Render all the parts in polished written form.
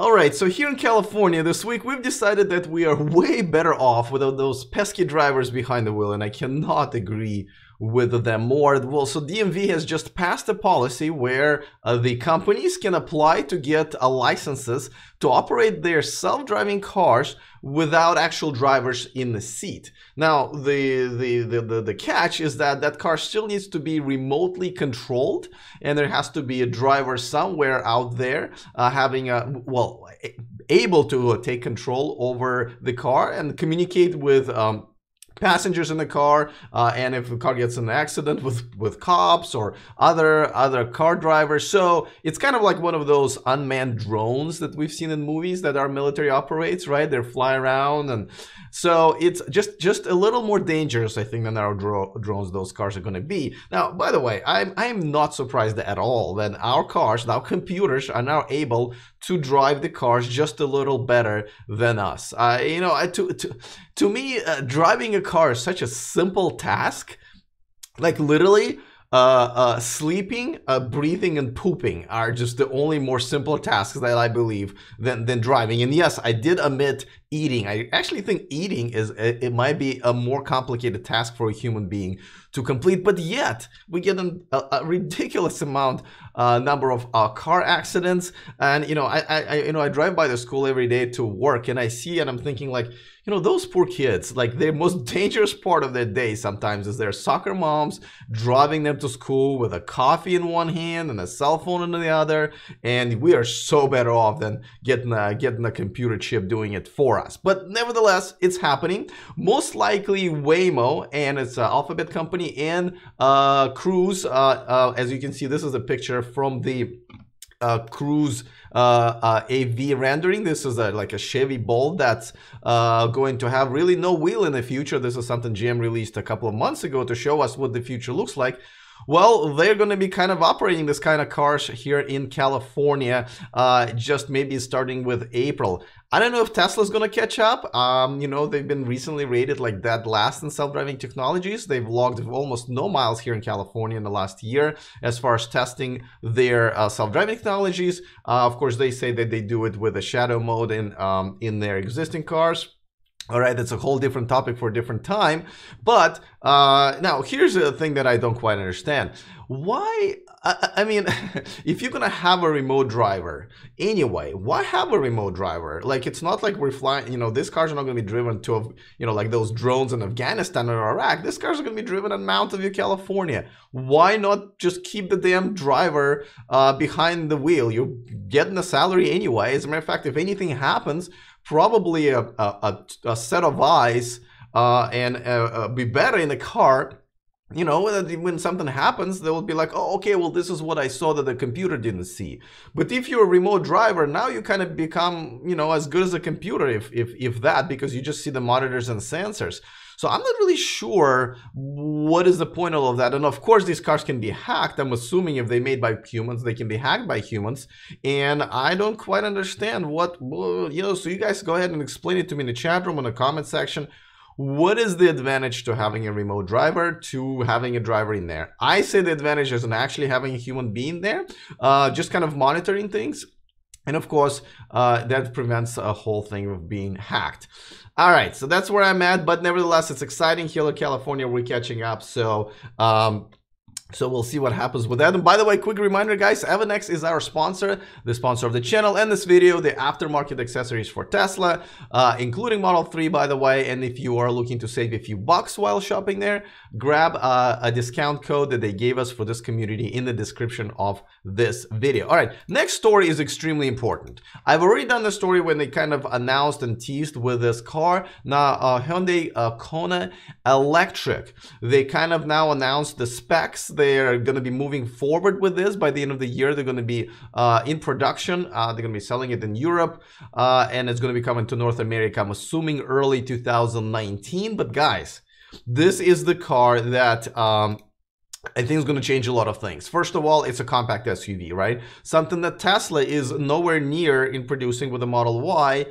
All right, so here in California this week, we've decided that we are way better off without those pesky drivers behind the wheel, and I cannot agree with them more. Well, so DMV has just passed a policy where the companies can apply to get licenses to operate their self-driving cars without actual drivers in the seat. Now, the catch is that that car still needs to be remotely controlled, and there has to be a driver somewhere out there having a, well, able to take control over the car and communicate with passengers in the car, and if the car gets in an accident with cops or other car drivers. So it's kind of like one of those unmanned drones that we've seen in movies that our military operates, right? They fly around, and so it's just a little more dangerous, I think, than our drones those cars are going to be. Now, by the way, I'm not surprised at all that our cars, now computers, are now able to drive the cars just a little better than us. To me, driving a car is such a simple task. Like literally, sleeping, breathing, and pooping are just the only more simple tasks that I believe than driving. And yes, I did omit eating. I actually think eating it might be a more complicated task for a human being to complete, but yet we get a ridiculous number of car accidents. And I drive by the school every day to work, and I see, and I'm thinking, like, those poor kids, like, their most dangerous part of their day sometimes is their soccer moms driving them to school with a coffee in one hand and a cell phone in the other. And we are so better off than getting a computer chip doing it for us. But nevertheless, it's happening. Most likely Waymo and its Alphabet company and Cruise. As you can see, this is a picture from the Cruise AV rendering. This is like a Chevy Bolt that's going to have really no wheel in the future. This is something GM released a couple of months ago to show us what the future looks like. Well, they're going to be kind of operating this kind of cars here in California, just maybe starting with April. I don't know if Tesla's going to catch up. They've been recently rated like dead last in self-driving technologies. They've logged almost no miles here in California in the last year as far as testing their self-driving technologies. Of course, they say that they do it with a shadow mode in their existing cars. All right, that's a whole different topic for a different time. But now here's the thing that I don't quite understand. Why? I mean, if you're gonna have a remote driver anyway, why have a remote driver? Like, it's not like we're flying, these cars are not gonna be driven to, like those drones in Afghanistan or Iraq. These cars are gonna be driven in Mountain View, California. Why not just keep the damn driver behind the wheel? You're getting a salary anyway. As a matter of fact, if anything happens, probably a set of eyes and be better in the car. When something happens, they will be like, oh, okay, well, this is what I saw that the computer didn't see. But if you're a remote driver, now you kind of become, as good as a computer, if that, because you just see the monitors and sensors. So I'm not really sure what is the point of all of that. And of course, these cars can be hacked. I'm assuming if they're made by humans, they can be hacked by humans. And I don't quite understand so you guys go ahead and explain it to me in the chat room, in the comment section. What is the advantage to having a remote driver to having a driver in there? I say the advantage is in actually having a human being there, just kind of monitoring things. And of course, that prevents a whole thing of being hacked. All right, so that's where I'm at. But nevertheless, it's exciting. Here in California, we're catching up. So we'll see what happens with that. And by the way, quick reminder, guys, Avanex is our sponsor, the sponsor of the channel and this video, the aftermarket accessories for Tesla, including Model 3, by the way. And if you are looking to save a few bucks while shopping there, grab a discount code that they gave us for this community in the description of this video. All right, next story is extremely important. I've already done the story when they kind of announced and teased with this car. Now, Hyundai Kona Electric, they kind of now announced the specs. They're going to be moving forward with this. By the end of the year, they're going to be in production. They're going to be selling it in Europe, and it's going to be coming to North America, I'm assuming early 2019. But guys, this is the car that I think it's going to change a lot of things. First of all, it's a compact SUV, right? Something that Tesla is nowhere near in producing with the Model Y.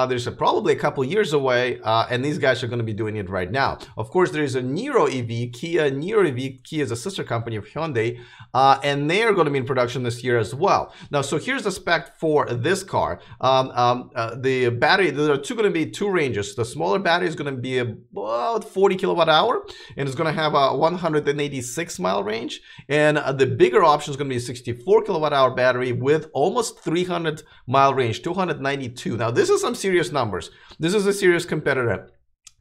There's probably a couple years away, and these guys are going to be doing it right now. Of course, there is a Niro EV, Kia Niro EV. Kia is a sister company of Hyundai, and they are going to be in production this year as well. Now, so here's the spec for this car. The battery, there are going to be two ranges. The smaller battery is going to be about 40 kilowatt hour, and it's going to have a 186 mile range, and the bigger option is going to be a 64 kilowatt hour battery with almost 300 mile range, 292. Now this is some serious numbers. This is a serious competitor.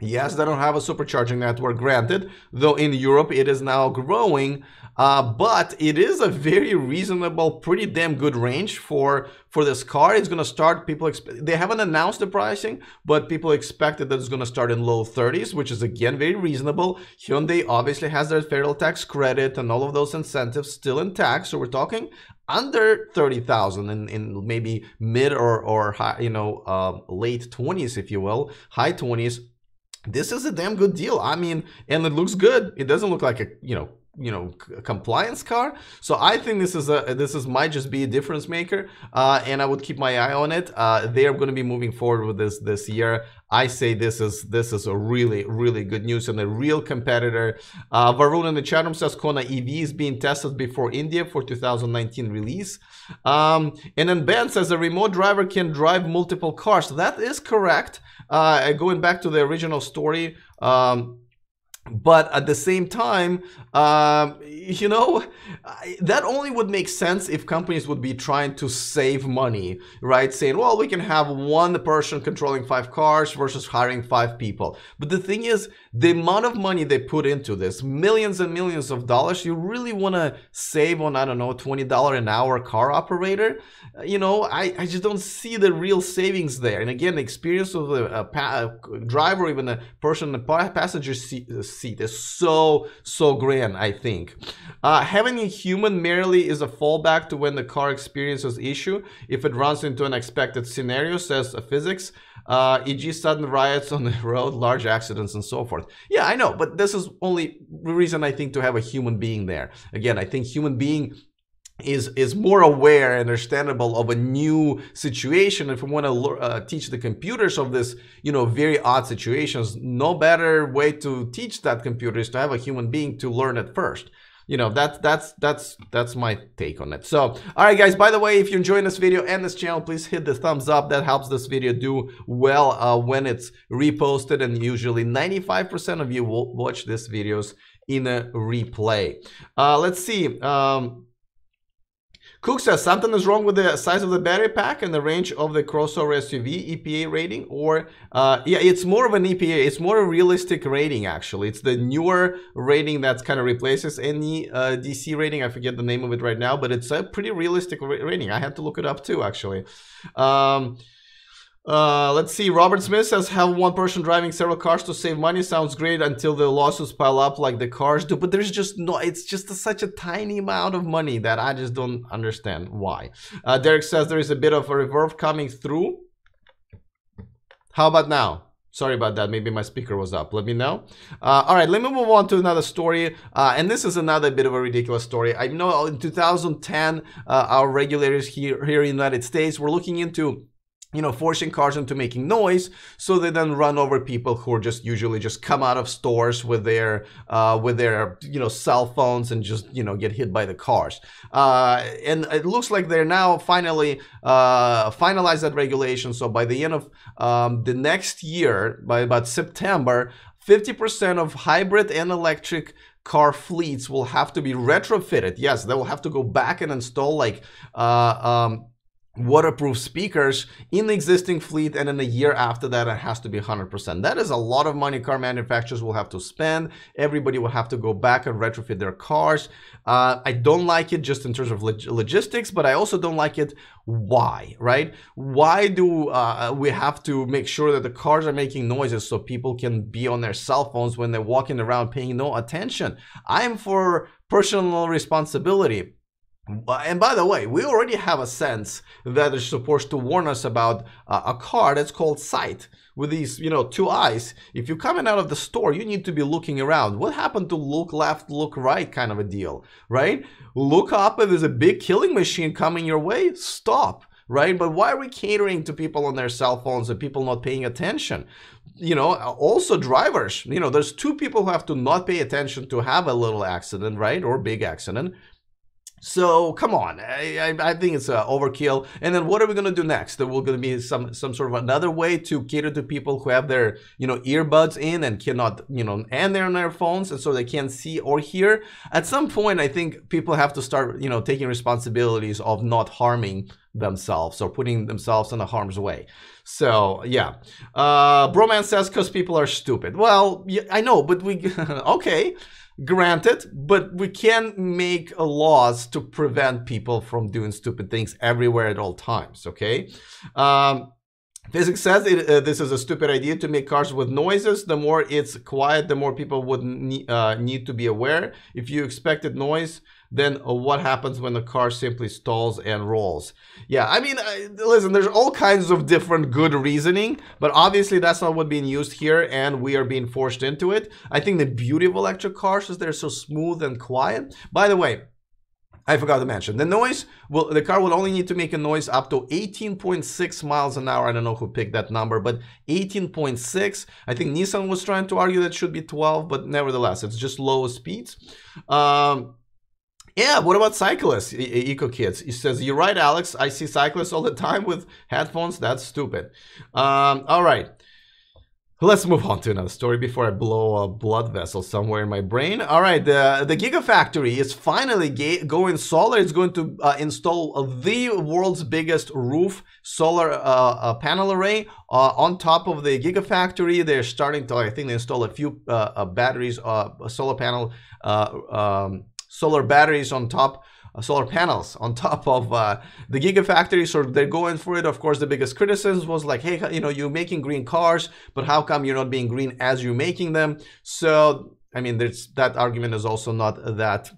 Yes, they don't have a supercharging network, granted, though in Europe it is now growing, but it is a very reasonable, pretty damn good range for this car. It's going to start, they haven't announced the pricing, but people expected that it's going to start in low 30s, which is again very reasonable. Hyundai obviously has their federal tax credit and all of those incentives still intact, so we're talking under 30,000 in maybe mid or high, late 20s, if you will, high 20s. This is a damn good deal. I mean, and it looks good. It doesn't look like a compliance car. So I think this might just be a difference maker, and I would keep my eye on it. They are going to be moving forward with this year. I say this is a really good news and a real competitor. Varun in the chat room says Kona EV is being tested before India for 2019 release. And then Ben says a remote driver can drive multiple cars. That is correct. Going back to the original story, but at the same time, that only would make sense if companies would be trying to save money, right? Saying, well, we can have one person controlling 5 cars versus hiring 5 people. But the thing is, the amount of money they put into this, millions and millions of dollars, you really want to save on, I don't know, $20 an hour car operator? I just don't see the real savings there. And again, the experience of a driver or even a person in the passenger seat is so grand, I think. Having a human merely is a fallback to when the car experiences issue if it runs into unexpected scenarios, says physics, e.g. sudden riots on the road, large accidents, and so forth. Yeah, I know, but this is only the reason I think to have a human being there. Again, I think human being is more aware and understandable of a new situation. If we want to teach the computers of this, very odd situations, no better way to teach that computer is to have a human being to learn it first. That's my take on it. So, all right, guys, by the way, if you're enjoying this video and this channel, please hit the thumbs up. That helps this video do well when it's reposted, and usually 95% of you will watch these videos in a replay. Let's see. Cook says something is wrong with the size of the battery pack and the range of the crossover SUV EPA rating, or yeah, it's more of an EPA. It's more a realistic rating, actually. It's the newer rating that kind of replaces any DC rating. I forget the name of it right now, but it's a pretty realistic rating. I had to look it up too, actually. Let's see. Robert Smith says, have one person driving several cars to save money sounds great until the lawsuits pile up like the cars do. But there's just no, it's just such a tiny amount of money that I just don't understand why. Derek says there is a bit of a reverb coming through. How about now? Sorry about that. Maybe my speaker was up. Let me know. All right, let me move on to another story. And this is another bit of a ridiculous story. I know in 2010, our regulators here in the United States were looking into forcing cars into making noise, so they then run over people who are usually just come out of stores with their cell phones and just get hit by the cars. And it looks like they're now finally finalized that regulation. So by the end of the next year, by about September, 50% of hybrid and electric car fleets will have to be retrofitted. Yes, they will have to go back and install waterproof speakers in the existing fleet, and in a year after that it has to be 100%. That is a lot of money car manufacturers will have to spend. Everybody will have to go back and retrofit their cars. I don't like it just in terms of logistics, but I also don't like it. Why, right? Why do we have to make sure that the cars are making noises so people can be on their cell phones when they're walking around paying no attention? I am for personal responsibility. And by the way, we already have a sense that they're supposed to warn us about a car that's called sight with these, you know, two eyes. If you're coming out of the store, you need to be looking around. What happened to look left, look right kind of a deal, right? Look up if there's a big killing machine coming your way, stop, right? But why are we catering to people on their cell phones and people not paying attention? You know, also drivers, you know, there's two people who have to not pay attention to have a little accident, right? Or big accident. So come on, I think it's overkill. And then what are we going to do next? There will going to be some sort of another way to cater to people who have their, you know, earbuds in and cannot, you know, and they're on their phones, and so they can't see or hear. At some point, I think people have to start, you know, taking responsibilities of not harming themselves or putting themselves in a harm's way. So yeah, Broman says because people are stupid. Well, yeah, I know, but we okay. Granted, but we can't make laws to prevent people from doing stupid things everywhere at all times, okay? Physics says this is a stupid idea to make cars with noises. The more it's quiet, the more people would need to be aware. If you expected noise, then what happens when the car simply stalls and rolls? Yeah, I mean, listen, there's all kinds of different good reasoning, but obviously that's not what's being used here, and we are being forced into it. I think the beauty of electric cars is they're so smooth and quiet. By the way, I forgot to mention, the noise, well, the car will only need to make a noise up to 18.6 miles an hour. I don't know who picked that number, but 18.6. I think Nissan was trying to argue that it should be 12, but nevertheless, it's just low speeds. Yeah, what about cyclists, Eco Kids? He says, you're right, Alex. I see cyclists all the time with headphones. That's stupid. All right. Let's move on to another story before I blow a blood vessel somewhere in my brain. All right, the Gigafactory is finally going solar. It's going to install the world's biggest roof solar panel array on top of the Gigafactory. They're starting to, I think, they install a few batteries, solar panel, solar batteries on top, solar panels on top of the Gigafactory. So they're going for it. Of course, the biggest criticism was like, hey, you know, you're making green cars, but how come you're not being green as you're making them? So, I mean, that argument is also not that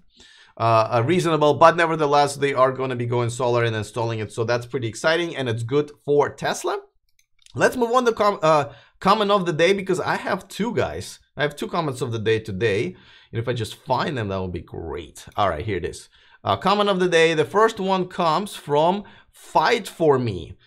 reasonable, but nevertheless, they are going to be going solar and installing it. So that's pretty exciting, and it's good for Tesla. Let's move on to comment of the day, because I have two, guys. I have two comments of the day today. And if I just find them, that would be great. All right, here it is. Comment of the day. The first one comes from Fight For Me.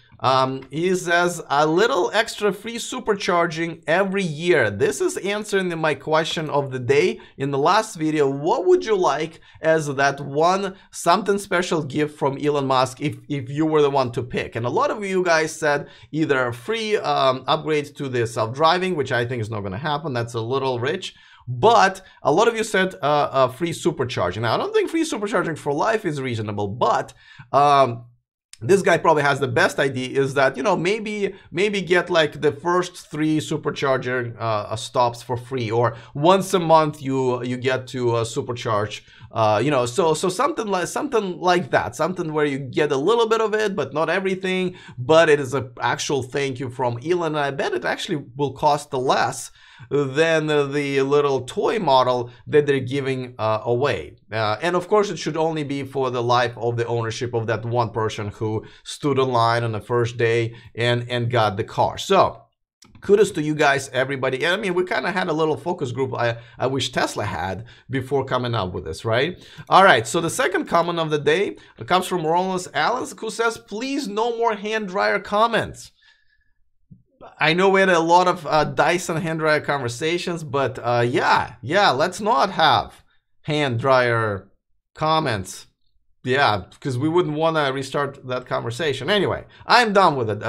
He says, a little extra free supercharging every year. This is answering my question of the day in the last video. What would you like as that one something special gift from Elon Musk if you were the one to pick? And a lot of you guys said either a free upgrade to the self-driving, which I think is not going to happen. That's a little rich. But a lot of you said free supercharging. Now, I don't think free supercharging for life is reasonable, but this guy probably has the best idea, is that, you know, maybe get like the first 3 supercharger stops for free, or once a month you get to supercharge, you know, so something like that, something where you get a little bit of it, but not everything, but it is an actual thank you from Elon. And I bet it actually will cost less than the little toy model that they're giving away. And of course, it should only be for the life of the ownership of that one person who stood in line on the first day and got the car. So kudos to you guys, everybody. And I mean, we kind of had a little focus group I wish Tesla had before coming up with this, right? All right, so the second comment of the day comes from Roland Allens, who says, please no more hand dryer comments. I know we had a lot of Dyson hand dryer conversations, but yeah, let's not have hand dryer comments. Yeah, because we wouldn't want to restart that conversation. Anyway, I'm done with it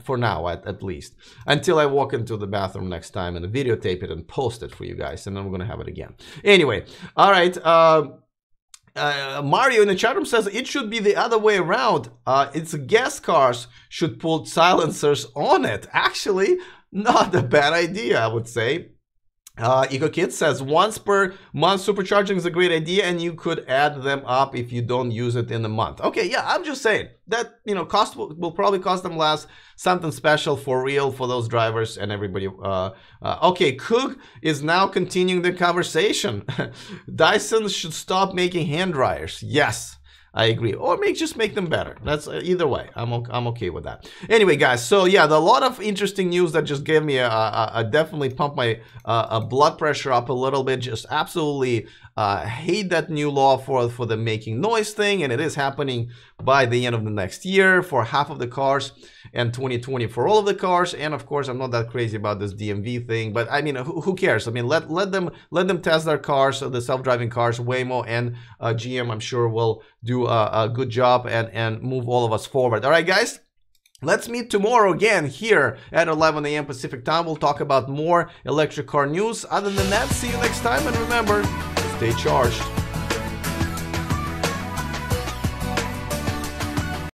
for now, at least, until I walk into the bathroom next time and videotape it and post it for you guys, and then we're going to have it again. Anyway, all right. Mario in the chat room says it should be the other way around. It's gas cars should put silencers on it. Actually, not a bad idea, I would say. EcoKid says once per month supercharging is a great idea, and you could add them up if you don't use it in a month. Okay, yeah, I'm just saying that, you know, cost will probably cost them less. Something special for real for those drivers and everybody. Okay, Cook is now continuing the conversation. Dyson should stop making hand dryers. Yes. I agree. Or just make them better. That's either way. I'm okay with that. Anyway, guys, so yeah, a lot of interesting news that just gave me definitely pumped my blood pressure up a little bit. Just absolutely hate that new law for the making noise thing, and it is happening by the end of the next year for half of the cars, and 2020 for all of the cars. And of course, I'm not that crazy about this DMV thing, but I mean, who cares? I mean, let them test their cars, the self-driving cars. Waymo and GM, I'm sure, will do a good job and move all of us forward. All right, guys. Let's meet tomorrow again here at 11 a.m. Pacific time. We'll talk about more electric car news. Other than that, see you next time, and remember, stay charged.